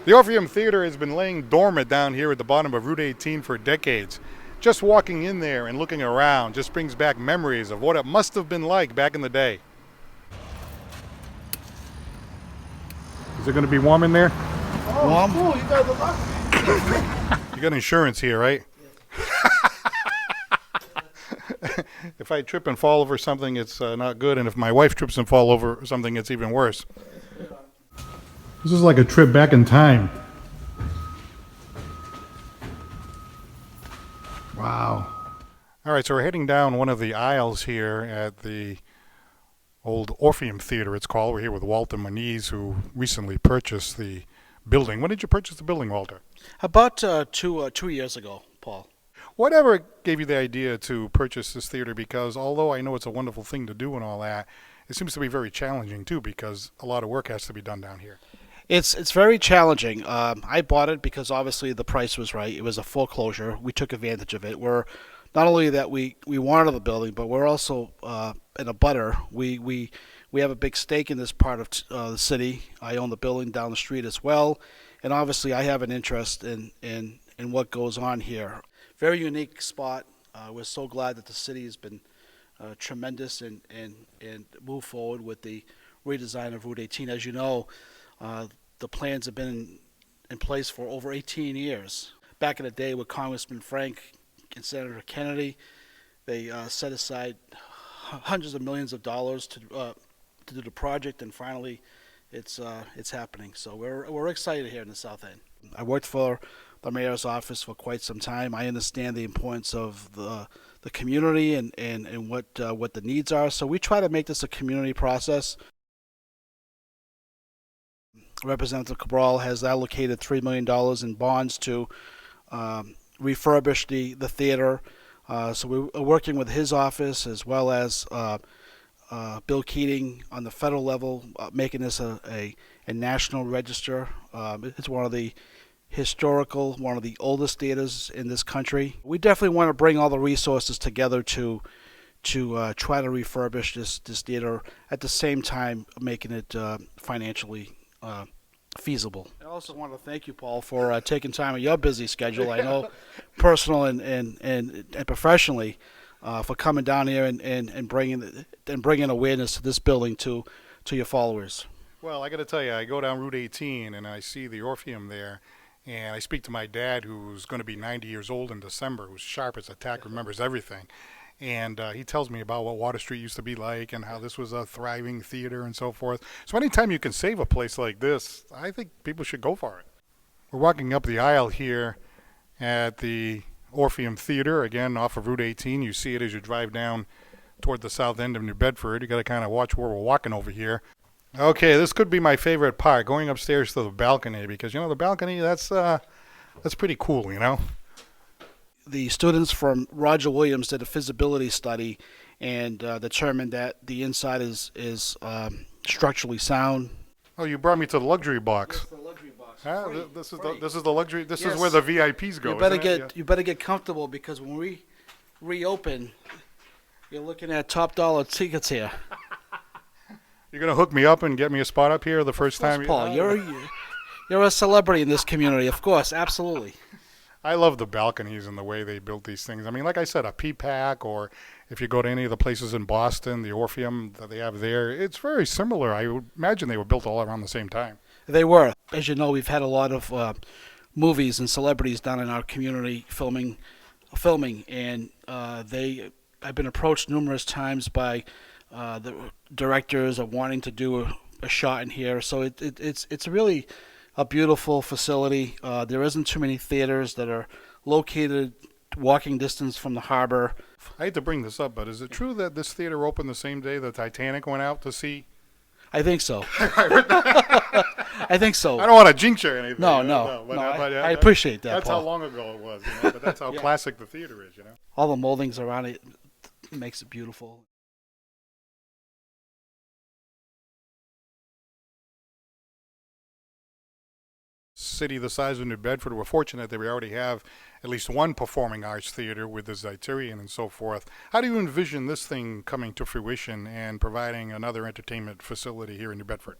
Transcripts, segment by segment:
The Orpheum Theatre has been laying dormant down here at the bottom of Route 18 for decades. Just walking in there and looking around just brings back memories of what it must have been like back in the day. Is it going to be warm in there? Oh, warm? Cool. You guys are lucky. You got insurance here, right? If I trip and fall over something, it's not good. And if my wife trips and fall over something, it's even worse. This is like a trip back in time. Wow. All right, so we're heading down one of the aisles here at the old Orpheum Theatre, it's called. We're here with Walter Moniz, who recently purchased the building. When did you purchase the building, Walter? About 2 years ago, Paul. Whatever gave you the idea to purchase this theater? Because although I know it's a wonderful thing to do and all that, it seems to be very challenging too, because a lot of work has to be done down here. It's very challenging. I bought it because obviously the price was right. It was a foreclosure. We took advantage of it. We're not only that we wanted the building, but we're also in a butter. We have a big stake in this part of the city. I own the building down the street as well, and obviously I have an interest in what goes on here. Very unique spot. We're so glad that the city has been tremendous and moved forward with the redesign of Route 18. As you know, the plans have been in place for over 18 years. Back in the day with Congressman Frank and Senator Kennedy, they set aside hundreds of millions of dollars to do the project, and finally it's happening. So we're excited here in the South End. I worked for the mayor's office for quite some time. I understand the importance of the community and what the needs are. So we try to make this a community process. Representative Cabral has allocated $3 million in bonds to refurbish the theater. So we're working with his office as well as Bill Keating on the federal level, making this a national register. It's one of the one of the oldest theaters in this country. We definitely want to bring all the resources together to try to refurbish this theater, at the same time making it financially feasible. I also want to thank you, Paul, for taking time of your busy schedule. I know personal and professionally, for coming down here and bringing awareness to this building to your followers. Well, I got to tell you, I go down Route 18 and I see the Orpheum there, and I speak to my dad, who's going to be 90 years old in December, who's sharp as a tack, remembers everything. And he tells me about what Water Street used to be like and how this was a thriving theater and so forth. So anytime you can save a place like this, I think people should go for it. We're walking up the aisle here at the Orpheum Theatre, again off of Route 18. You see it as you drive down toward the south end of New Bedford. You got to kind of watch where we're walking over here. Okay, this could be my favorite part, going upstairs to the balcony, because the balcony, that's pretty cool, The students from Roger Williams did a feasibility study and determined that the inside is structurally sound. Oh, you brought me to the luxury box. It's the luxury box. This is the luxury. This is where the VIPs go. You better get comfortable, because when we reopen, you're looking at top dollar tickets here. You're gonna hook me up and get me a spot up here the first time. Paul, you're a celebrity in this community, of course, absolutely. I love the balconies and the way they built these things. I mean, like I said, a P-PAC, or if you go to any of the places in Boston, the Orpheum that they have there, it's very similar. I would imagine they were built all around the same time. They were. As you know, we've had a lot of movies and celebrities down in our community filming, and I've been approached numerous times by the directors of wanting to do a shot in here. So it's really a beautiful facility. There isn't too many theaters that are located walking distance from the harbor. I hate to bring this up, but is it true that this theater opened the same day the Titanic went out to sea? I think so. I think so. I don't want to jinx or anything. No, I appreciate that, That's Paul. how long ago it was, but that's how classic the theater is, All the moldings around it makes it beautiful. City the size of New Bedford, we're fortunate that we already have at least one performing arts theater with the Zeiterion and so forth. How do you envision this thing coming to fruition and providing another entertainment facility here in New Bedford?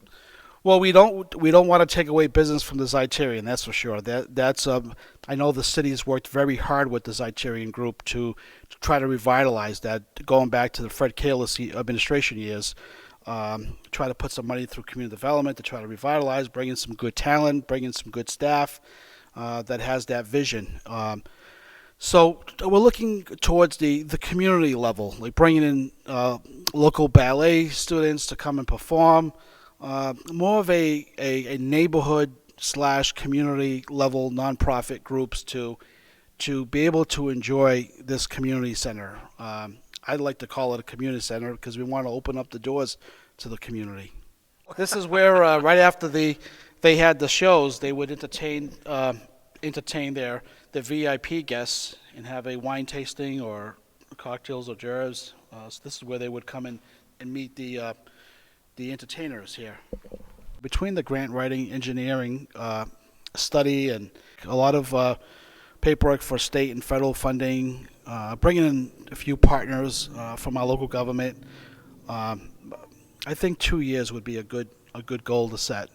Well, we don't want to take away business from the Zeitarian, that's for sure. That's I know the city's worked very hard with the Zeitarian group to try to revitalize that, going back to the Fred Kalis administration years. Try to put some money through community development to try to revitalize, bring in some good talent, bring in some good staff that has that vision. So we're looking towards the community level, like bringing in local ballet students to come and perform. More of a neighborhood slash community level nonprofit groups to be able to enjoy this community center. I'd like to call it a community center because we want to open up the doors to the community. This is where right after they had the shows, they would entertain their VIP guests and have a wine tasting or cocktails hors d'oeuvres. So this is where they would come in and meet the entertainers here. Between the grant writing, engineering, study, and a lot of paperwork for state and federal funding, bringing in a few partners from our local government, I think 2 years would be a good goal to set.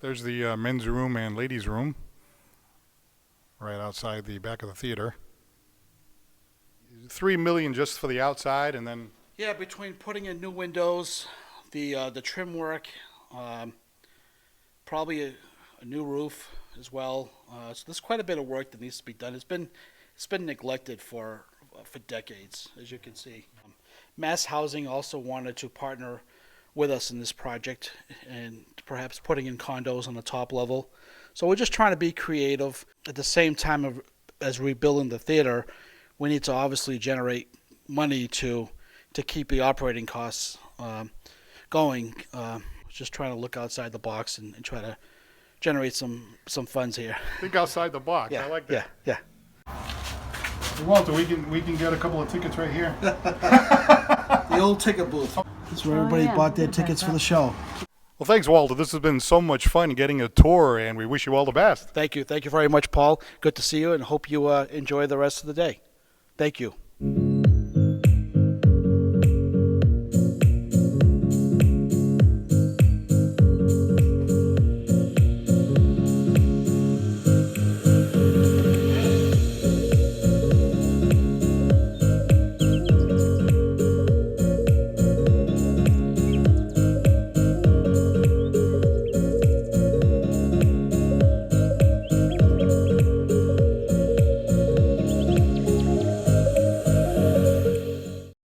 There's the men's room and ladies' room right outside the back of the theater. $3 million just for the outside, and then Yeah, between putting in new windows, the trim work, probably a new roof as well. So there's quite a bit of work that needs to be done. It's been neglected for decades, as you can see. Mass Housing also wanted to partner with us in this project and perhaps putting in condos on the top level. So we're just trying to be creative. At the same time as rebuilding the theater, we need to obviously generate money to keep the operating costs going. Just trying to look outside the box and try to generate some funds here. think outside the box. I like that. Yeah. Hey, Walter, we can get a couple of tickets right here. The old ticket booth. That's where everybody bought their tickets for the show. Well, thanks, Walter. This has been so much fun getting a tour, and we wish you all the best. Thank you very much, Paul. Good to see you, and hope you enjoy the rest of the day. Thank you.